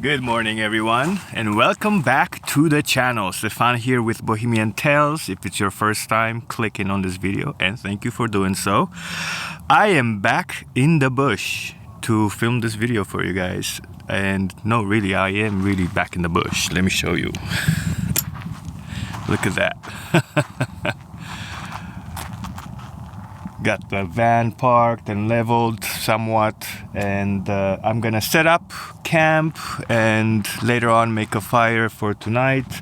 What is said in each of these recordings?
Good morning everyone and welcome back to the channel. Stefan here with Bohemian Tales. If it's your first time clicking on this video, and thank you for doing so. I am back in the bush to film this video for you guys. And no, really, I am really back in the bush. Let me show you. Look at that. Got the van parked and leveled somewhat, and I'm gonna set up camp and later on make a fire for tonight.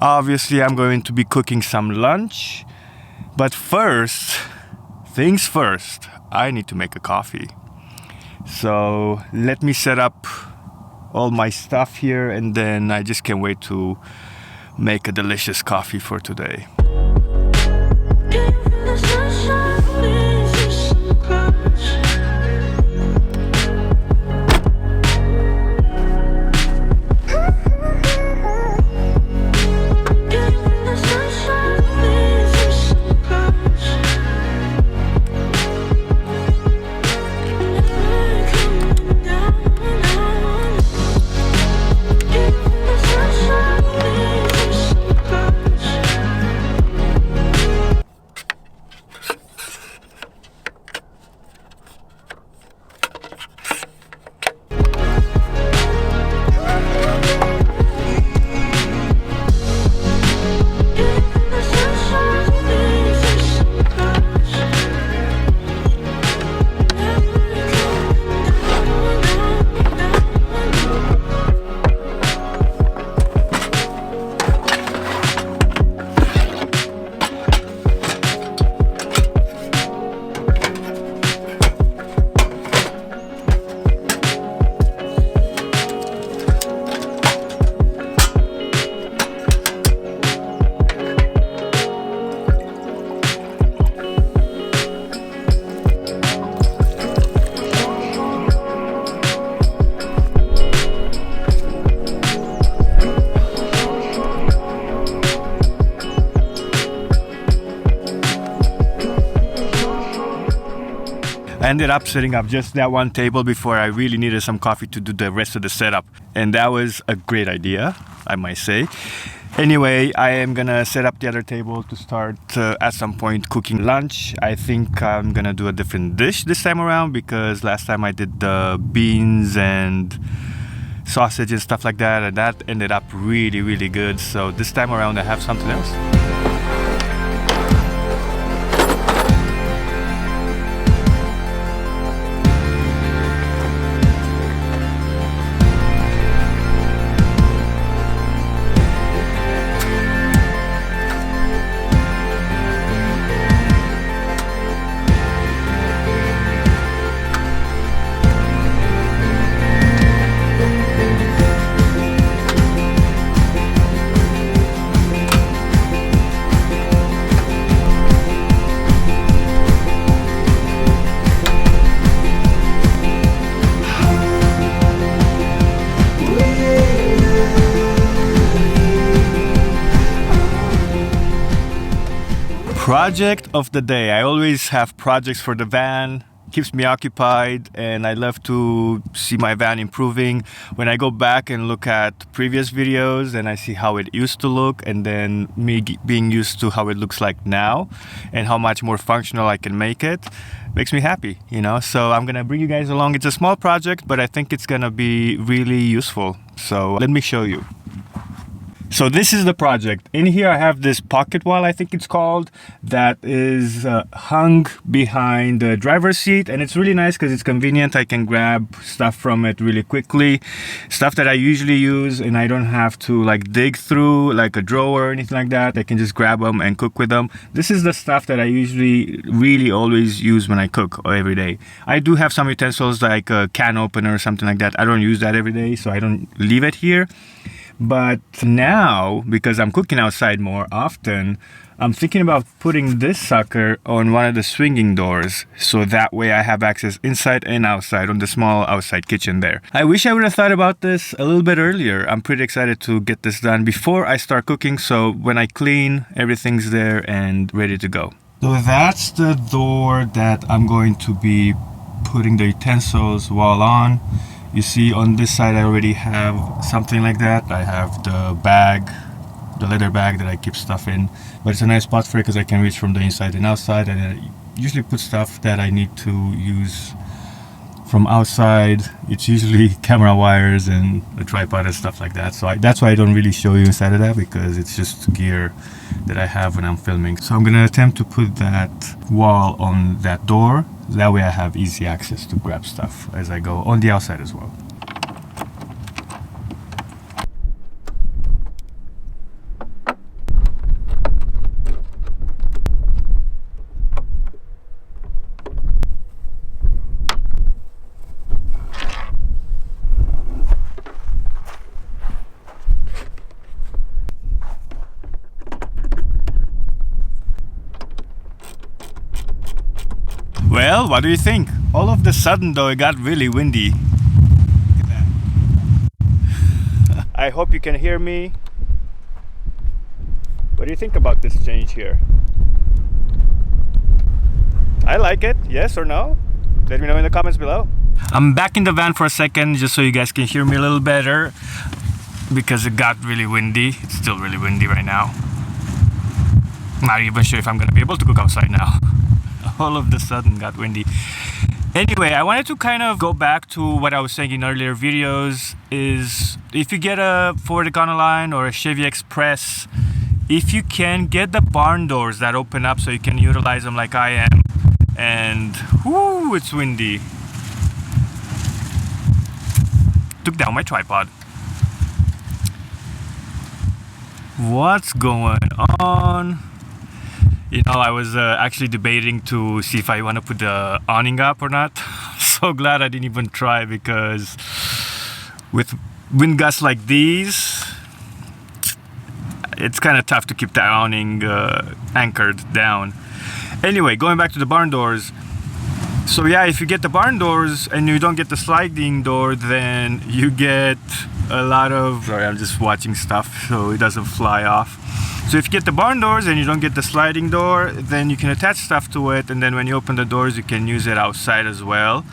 Obviously I'm going to be cooking some lunch, but first things first, I need to make a coffee. So let me set up all my stuff here, and then I just can't wait to make a delicious coffee for today. I ended up setting up just that one table before I really needed some coffee to do the rest of the setup. And that was a great idea, I might say. Anyway, I am gonna set up the other table to start at some point cooking lunch. I think I'm gonna do a different dish this time around because last time I did the beans and sausage and stuff like that, and that ended up really good. So this time around I have something else. Project of the day. I always have projects for the van. Keeps me occupied, and I love to see my van improving. When I go back and look at previous videos and I see how it used to look, and then me being used to how it looks like now and how much more functional I can make it, makes me happy, you know. So I'm gonna bring you guys along. It's a small project, but I think it's gonna be really useful. So let me show you. So this is the project. In here I have this pocket wall, I think it's called, that is hung behind the driver's seat, and it's really nice because it's convenient. I can grab stuff from it really quickly, stuff that I usually use, and I don't have to like dig through like a drawer or anything like that. I can just grab them and cook with them. This is the stuff that I usually really always use when I cook every day. I do have some utensils like a can opener or something like that. I don't use that every day, so I don't leave it here. But now, because I'm cooking outside more often, I'm thinking about putting this sucker on one of the swinging doors, so that way I have access inside and outside on the small outside kitchen there. I wish I would have thought about this a little bit earlier. I'm pretty excited to get this done before I start cooking, so when I clean, everything's there and ready to go. So that's the door that I'm going to be putting the utensils while on. You see on this side I already have something like that. I have the bag, the leather bag that I keep stuff in, but it's a nice spot for it because I can reach from the inside and outside, and I usually put stuff that I need to use from outside. It's usually camera wires and a tripod and stuff like that, so that's why I don't really show you inside of that, because it's just gear that I have when I'm filming. So I'm gonna attempt to put that wall on that door, that way I have easy access to grab stuff as I go on the outside as well. Well, what do you think? All of the sudden though, it got really windy. Look at that. I hope you can hear me. What do you think about this change here? I like it, yes or no? Let me know in the comments below. I'm back in the van for a second just so you guys can hear me a little better, because it got really windy. It's still really windy right now. Not even sure if I'm gonna be able to cook outside now. All of the sudden got windy. Anyway, I wanted to kind of go back to what I was saying in earlier videos, is if you get a Ford Econoline or a Chevy Express, if you can get the barn doors that open up so you can utilize them like I am, and whoo, it's windy. Took down my tripod. What's going on? You know, I was actually debating to see if I want to put the awning up or not. So glad I didn't even try, because with wind gusts like these, it's kind of tough to keep the awning anchored down. Anyway, going back to the barn doors. So yeah, if you get the barn doors and you don't get the sliding door, then you get a lot of... Sorry, I'm just watching stuff so it doesn't fly off. So if you get the barn doors and you don't get the sliding door, then you can attach stuff to it, and then when you open the doors you can use it outside as well.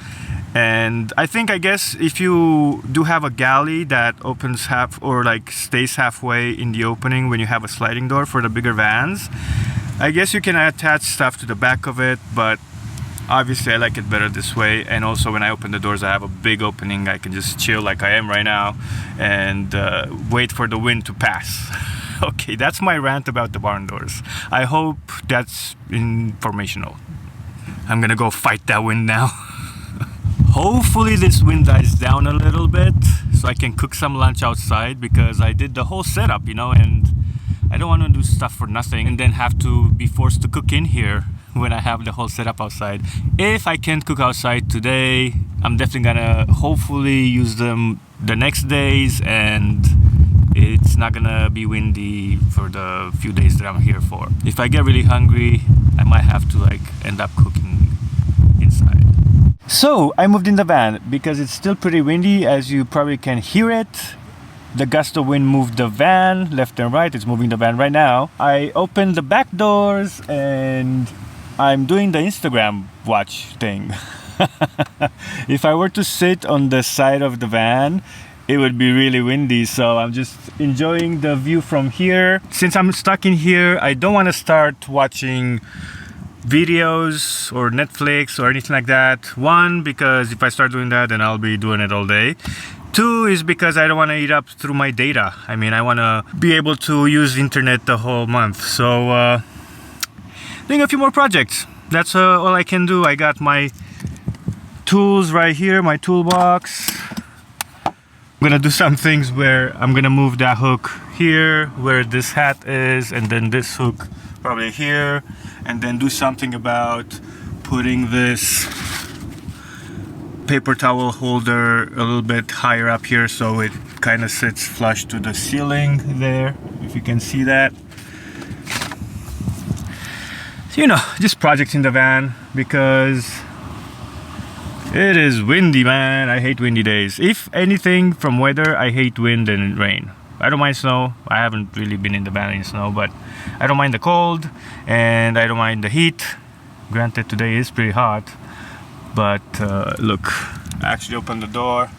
And I guess if you do have a galley that opens half, or like stays halfway in the opening when you have a sliding door for the bigger vans, I guess you can attach stuff to the back of it, but obviously I like it better this way. And also when I open the doors I have a big opening, I can just chill like I am right now and wait for the wind to pass. Okay, that's my rant about the barn doors. I hope that's informational. I'm gonna go fight that wind now. Hopefully this wind dies down a little bit so I can cook some lunch outside, because I did the whole setup, you know, and I don't want to do stuff for nothing and then have to be forced to cook in here when I have the whole setup outside. If I can't cook outside today, I'm definitely gonna hopefully use them the next days, and it's not gonna be windy for the few days that I'm here for. If I get really hungry, I might have to like end up cooking inside. So I moved in the van because it's still pretty windy, as you probably can hear it. The gust of wind moved the van left and right. It's moving the van right now. I opened the back doors and I'm doing the Instagram watch thing. If I were to sit on the side of the van, it would be really windy, so I'm just enjoying the view from here. Since I'm stuck in here, I don't want to start watching videos or Netflix or anything like that. One, because if I start doing that, then I'll be doing it all day. Two is because I don't want to eat up through my data. I mean, I want to be able to use internet the whole month. So doing a few more projects. That's all I can do. I got my tools right here, my toolbox. I'm gonna do some things where I'm gonna move that hook here where this hat is, and then this hook probably here, and then do something about putting this paper towel holder a little bit higher up here so it kind of sits flush to the ceiling there, if you can see that. So, you know, just projects in the van because it is windy, man. I hate windy days. If anything from weather, I hate wind and rain. I don't mind snow. I haven't really been in the van in snow, but I don't mind the cold and I don't mind the heat. Granted, today is pretty hot, but look, I actually opened the door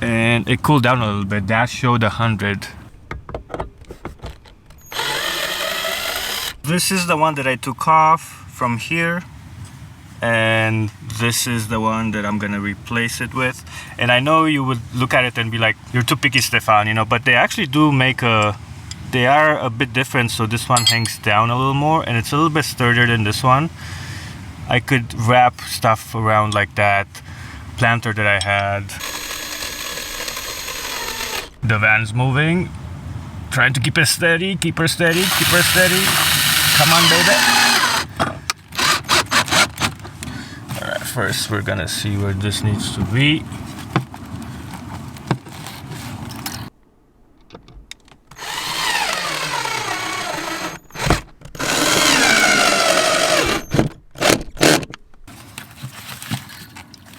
and it cooled down a little bit. That showed 100. This is the one that I took off from here, and this is the one that I'm gonna replace it with. And I know you would look at it and be like, you're too picky, Stefan, you know, but they actually do make they are a bit different. So this one hangs down a little more and it's a little bit sturdier than this one. I could wrap stuff around like that planter that I had. The van's moving. Trying to keep it steady, keep her steady, keep her steady. Come on, baby. Alright, first we're gonna see where this needs to be.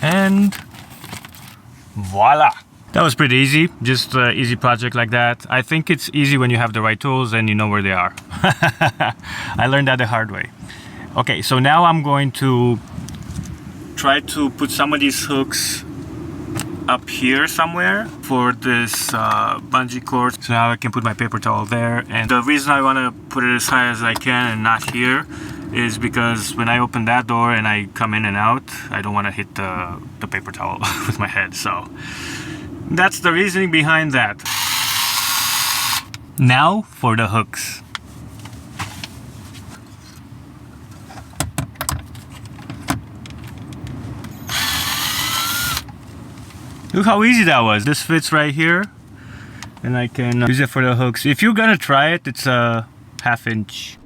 And voila! That was pretty easy, just an easy project like that. I think it's easy when you have the right tools and you know where they are. I learned that the hard way. Okay, so now I'm going to try to put some of these hooks up here somewhere for this bungee cord. So now I can put my paper towel there. And the reason I want to put it as high as I can and not here is because when I open that door and I come in and out, I don't want to hit the paper towel with my head. So that's the reasoning behind that. Now for the hooks. Look how easy that was. This fits right here and I can use it for the hooks. If you're gonna try it, it's a 1/2 inch.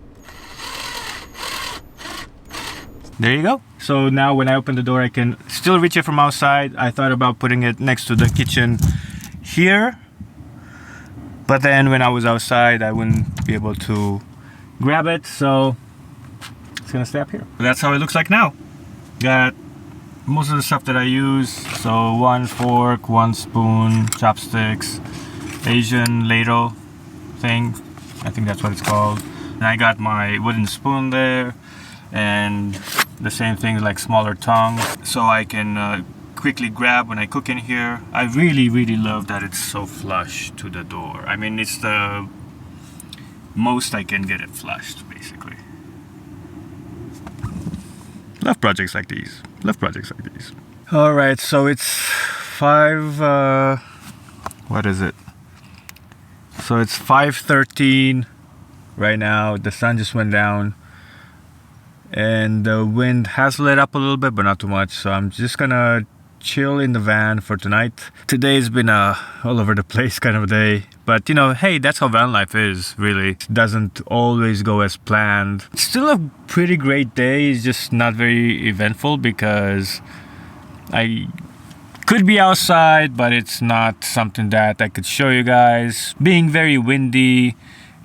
There you go. So now when I open the door, I can still reach it from outside. I thought about putting it next to the kitchen here, but then when I was outside, I wouldn't be able to grab it. So it's gonna stay up here. That's how it looks like now. Got most of the stuff that I use. So 1 fork, 1 spoon, chopsticks, Asian ladle thing. I think that's what it's called. And I got my wooden spoon there, and the same thing, like smaller tongue, so I can quickly grab when I cook in here. I really love that it's so flush to the door. I mean, it's the most I can get it flushed, basically. Love projects like these. Love projects like these. All right, so it's 5, what is it? So it's 5:13 right now. The sun just went down and the wind has let up a little bit, but not too much. So I'm just gonna chill in the van for tonight. Today's been a all over the place kind of a day, but you know, hey, that's how van life is, really. It doesn't always go as planned. It's still a pretty great day. It's just not very eventful because I could be outside, but it's not something that I could show you guys. Being very windy,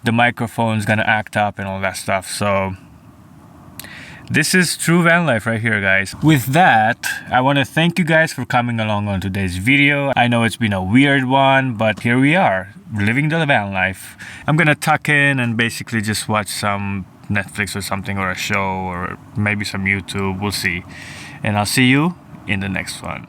the microphone's gonna act up and all that stuff. So this is true van life right here, guys. With that, I want to thank you guys for coming along on today's video. I know it's been a weird one, but here we are, living the van life. I'm gonna tuck in and basically just watch some Netflix or something, or a show, or maybe some YouTube. We'll see. And I'll see you in the next one.